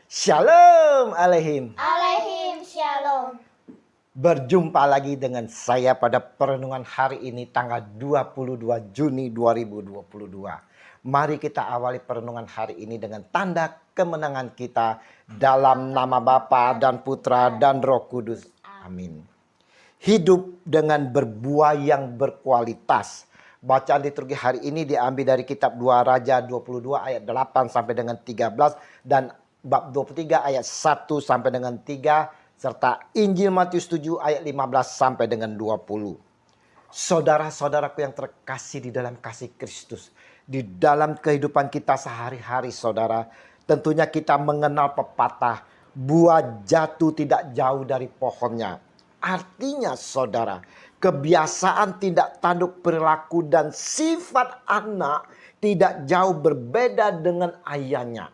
Shalom Aleihim. Alaihim shalom. Berjumpa lagi dengan saya pada perenungan hari ini tanggal 22 Juni 2022. Mari kita awali perenungan hari ini dengan tanda kemenangan kita dalam nama Bapa dan Putra dan Roh Kudus. Amin. Hidup dengan berbuah yang berkualitas. Bacaan liturgi hari ini diambil dari kitab 2 Raja 22 ayat 8 sampai dengan 13 dan bab 23 ayat 1 sampai dengan 3 serta Injil Matius 7 ayat 15 sampai dengan 20. Saudara-saudaraku yang terkasih di dalam kasih Kristus, di dalam kehidupan kita sehari-hari saudara, tentunya kita mengenal pepatah buah jatuh tidak jauh dari pohonnya. Artinya saudara, kebiasaan tidak tanduk perilaku dan sifat anak tidak jauh berbeda dengan ayahnya.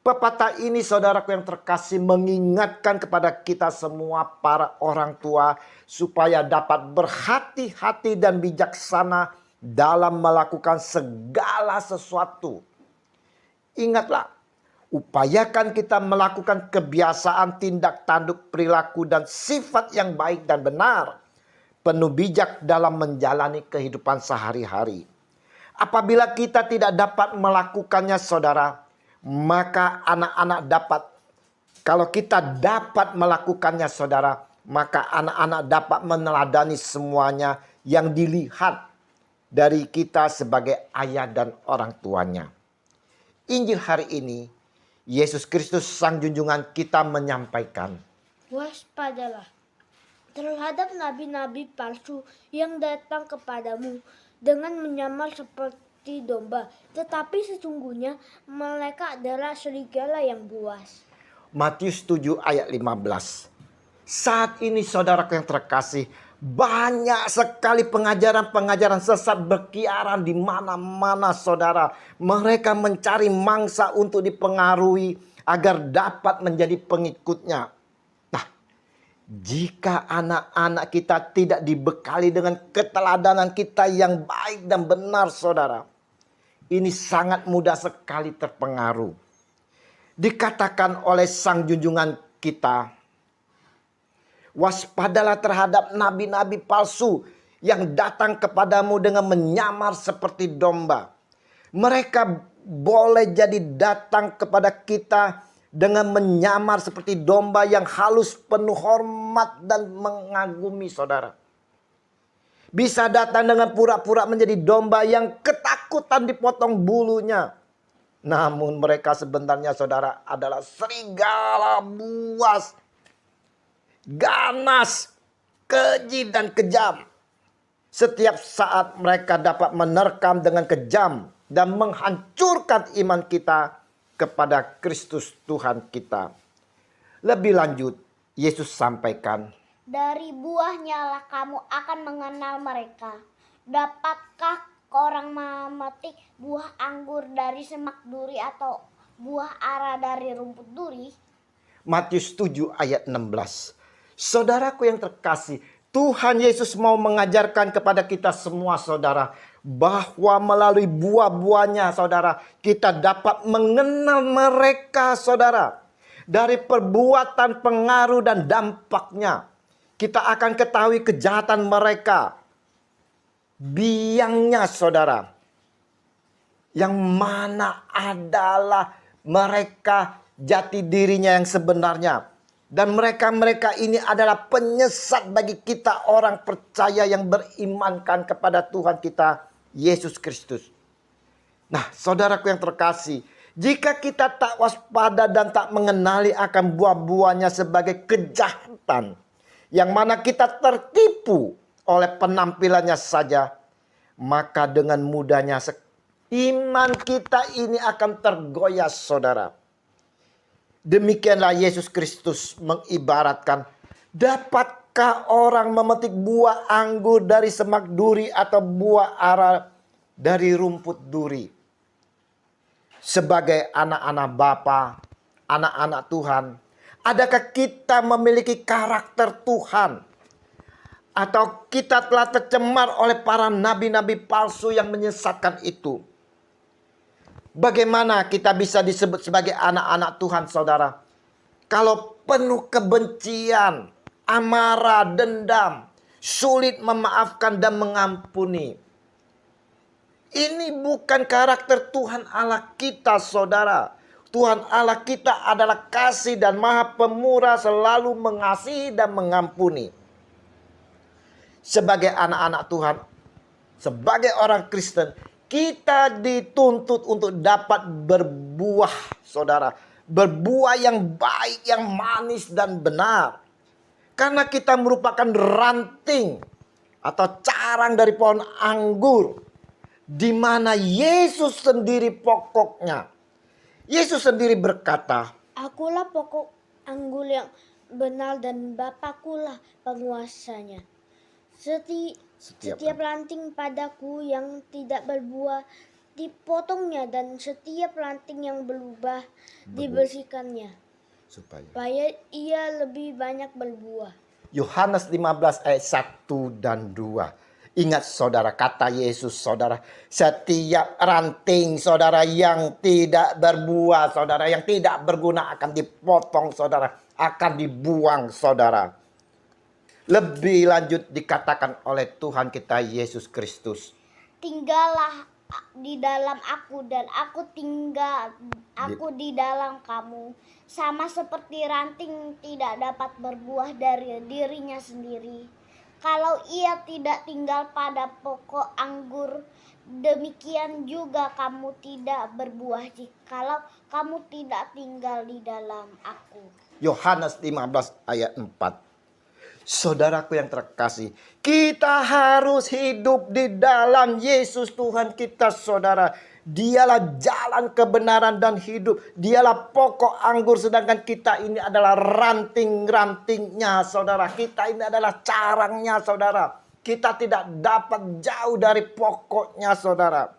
Pepatah ini saudaraku yang terkasih mengingatkan kepada kita semua para orang tua supaya dapat berhati-hati dan bijaksana dalam melakukan segala sesuatu. Ingatlah, upayakan kita melakukan kebiasaan tindak tanduk perilaku dan sifat yang baik dan benar, penuh bijak dalam menjalani kehidupan sehari-hari. Apabila kita tidak dapat melakukannya saudara, maka anak-anak dapat. Kalau kita dapat melakukannya saudara, maka anak-anak dapat meneladani semuanya yang dilihat dari kita sebagai ayah dan orang tuanya. Injil hari ini, Yesus Kristus Sang Junjungan kita menyampaikan, Waspadalah terhadap nabi-nabi palsu yang datang kepadamu dengan menyamar seperti domba, tetapi sesungguhnya mereka adalah serigala yang buas. Matius 7 ayat 15. Saat ini saudaraku yang terkasih, banyak sekali pengajaran-pengajaran sesat berkiaran di mana-mana saudara. Mereka mencari mangsa untuk dipengaruhi agar dapat menjadi pengikutnya. Nah, jika anak-anak kita tidak dibekali dengan keteladanan kita yang baik dan benar saudara, ini sangat mudah sekali terpengaruh. Dikatakan oleh Sang Junjungan kita, waspadalah terhadap nabi-nabi palsu yang datang kepadamu dengan menyamar seperti domba. Mereka boleh jadi datang kepada kita dengan menyamar seperti domba yang halus, penuh hormat dan mengagumi saudara. Bisa datang dengan pura-pura menjadi domba yang ketakutan dipotong bulunya. Namun mereka sebenarnya saudara adalah serigala buas, ganas, keji dan kejam. Setiap saat mereka dapat menerkam dengan kejam dan menghancurkan iman kita kepada Kristus Tuhan kita. Lebih lanjut, Yesus sampaikan, Dari buahnya lah kamu akan mengenal mereka. Dapatkah orang memetik buah anggur dari semak duri atau buah ara dari rumput duri? Matius 7 ayat 16. Saudaraku yang terkasih, Tuhan Yesus mau mengajarkan kepada kita semua saudara, bahwa melalui buah-buahnya saudara, kita dapat mengenal mereka saudara. Dari perbuatan, pengaruh dan dampaknya, kita akan ketahui kejahatan mereka, biangnya saudara, yang mana adalah mereka jati dirinya yang sebenarnya. Dan mereka-mereka ini adalah penyesat bagi kita orang percaya yang berimankan kepada Tuhan kita Yesus Kristus. Nah saudaraku yang terkasih, jika kita tak waspada dan tak mengenali akan buah-buahnya sebagai kejahatan, yang mana kita tertipu oleh penampilannya saja, maka dengan mudahnya iman kita ini akan tergoyah saudara. Demikianlah Yesus Kristus mengibaratkan, dapatkah orang memetik buah anggur dari semak duri atau buah ara dari rumput duri? Sebagai anak-anak Bapa, anak-anak Tuhan, adakah kita memiliki karakter Tuhan? Atau kita telah tercemar oleh para nabi-nabi palsu yang menyesatkan itu? Bagaimana kita bisa disebut sebagai anak-anak Tuhan, saudara? Kalau penuh kebencian, amarah, dendam, sulit memaafkan dan mengampuni. Ini bukan karakter Tuhan Allah kita, saudara. Tuhan Allah kita adalah kasih dan maha pemurah, selalu mengasihi dan mengampuni. Sebagai anak-anak Tuhan, sebagai orang Kristen, kita dituntut untuk dapat berbuah, saudara. Berbuah yang baik, yang manis dan benar. Karena kita merupakan ranting atau carang dari pohon anggur, di mana Yesus sendiri pokoknya. Yesus sendiri berkata, Akulah pokok anggur yang benar dan Bapakulah penguasanya. Setiap ranting padaku yang tidak berbuah dipotongnya, dan setiap ranting yang berubah dibersihkannya, supaya ia lebih banyak berbuah. Yohanes 15 ayat 1 dan 2. Ingat saudara, kata Yesus, saudara, setiap ranting saudara yang tidak berbuah, saudara, yang tidak berguna akan dipotong, saudara, akan dibuang, saudara. Lebih lanjut dikatakan oleh Tuhan kita Yesus Kristus, Tinggallah di dalam aku dan aku di dalam kamu. Sama seperti ranting tidak dapat berbuah dari dirinya sendiri, kalau ia tidak tinggal pada pokok anggur, demikian juga kamu tidak berbuah jikalau kamu tidak tinggal di dalam aku. Yohanes 15 ayat 4. Saudaraku yang terkasih, kita harus hidup di dalam Yesus Tuhan kita, saudara. Dialah jalan kebenaran dan hidup. Dialah pokok anggur, sedangkan kita ini adalah ranting-rantingnya, saudara. Kita ini adalah carangnya, saudara. Kita tidak dapat jauh dari pokoknya, saudara.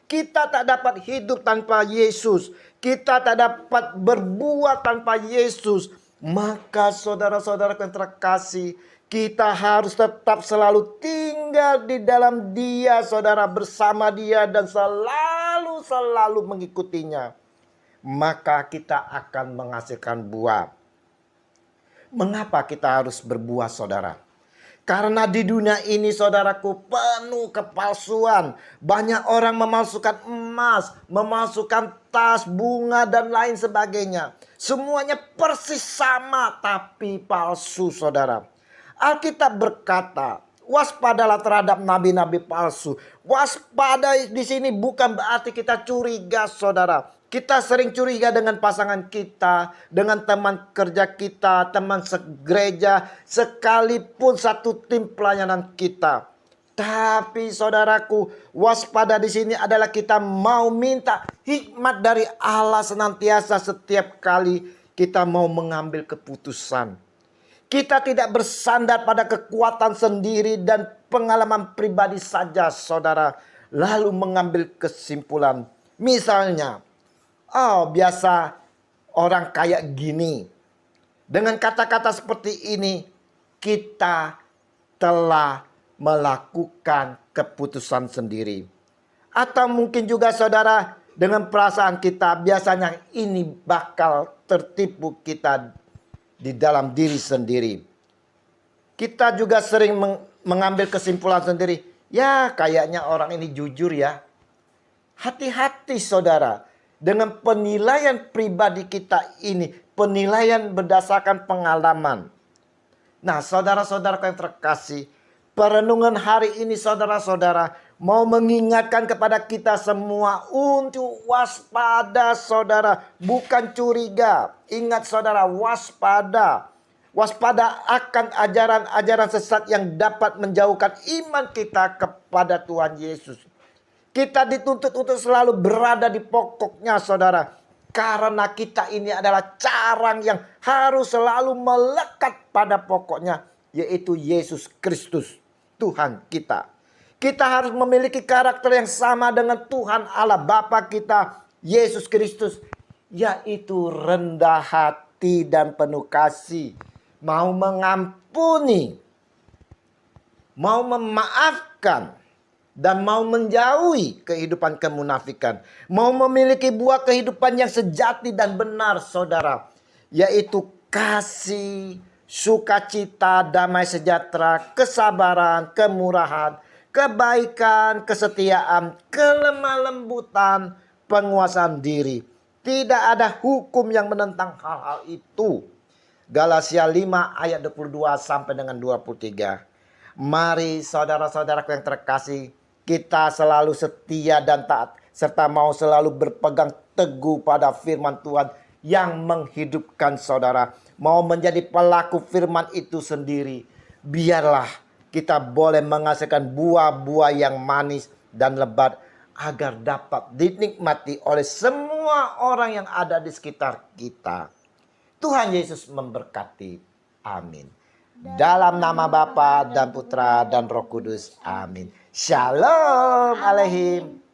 Kita tak dapat hidup tanpa Yesus. Kita tak dapat berbuat tanpa Yesus. Maka saudara-saudara yang terkasih, kita harus tetap selalu tinggal di dalam Dia, saudara, bersama Dia dan selalu mengikutinya. Maka kita akan menghasilkan buah. Mengapa kita harus berbuah, saudara? Karena di dunia ini, saudaraku, penuh kepalsuan. Banyak orang memalsukan emas, memalsukan tas, bunga, dan lain sebagainya. Semuanya persis sama tapi palsu, saudara. Alkitab berkata, waspadalah terhadap nabi-nabi palsu. Waspada di sini bukan berarti kita curiga, saudara. Kita sering curiga dengan pasangan kita, dengan teman kerja kita, teman segereja, sekalipun satu tim pelayanan kita. Tapi saudaraku, waspada di sini adalah kita mau minta hikmat dari Allah senantiasa setiap kali kita mau mengambil keputusan. Kita tidak bersandar pada kekuatan sendiri dan pengalaman pribadi saja, saudara, lalu mengambil kesimpulan. Misalnya, biasa orang kayak gini. Dengan kata-kata seperti ini, kita telah melakukan keputusan sendiri. Atau mungkin juga saudara, dengan perasaan kita, biasanya ini bakal tertipu kita di dalam diri sendiri. Kita juga sering mengambil kesimpulan sendiri. Ya, kayaknya orang ini jujur ya. Hati-hati saudara. Dengan penilaian pribadi kita ini. Penilaian berdasarkan pengalaman. Nah, saudara-saudara yang terkasih, perenungan hari ini saudara-saudara mau mengingatkan kepada kita semua untuk waspada, saudara, bukan curiga. Ingat saudara, waspada. Waspada akan ajaran-ajaran sesat yang dapat menjauhkan iman kita kepada Tuhan Yesus. Kita dituntut untuk selalu berada di pokoknya, saudara. Karena kita ini adalah carang yang harus selalu melekat pada pokoknya, yaitu Yesus Kristus, Tuhan kita. Kita harus memiliki karakter yang sama dengan Tuhan Allah Bapa kita, Yesus Kristus, yaitu rendah hati dan penuh kasih, mau mengampuni, mau memaafkan, dan mau menjauhi kehidupan kemunafikan, mau memiliki buah kehidupan yang sejati dan benar, saudara, yaitu kasih, sukacita, damai sejahtera, kesabaran, kemurahan, kebaikan, kesetiaan, kelemah lembutan, penguasaan diri. Tidak ada hukum yang menentang hal-hal itu. Galatia 5 ayat 22 sampai dengan 23. Mari saudara-saudaraku yang terkasih, kita selalu setia dan taat, serta mau selalu berpegang teguh pada firman Tuhan yang menghidupkan saudara. Mau menjadi pelaku firman itu sendiri. Biarlah kita boleh menghasilkan buah-buah yang manis dan lebat, agar dapat dinikmati oleh semua orang yang ada di sekitar kita. Tuhan Yesus memberkati. Amin. Dalam nama Bapa dan Putra dan Roh Kudus. Amin. Shalom aleihim.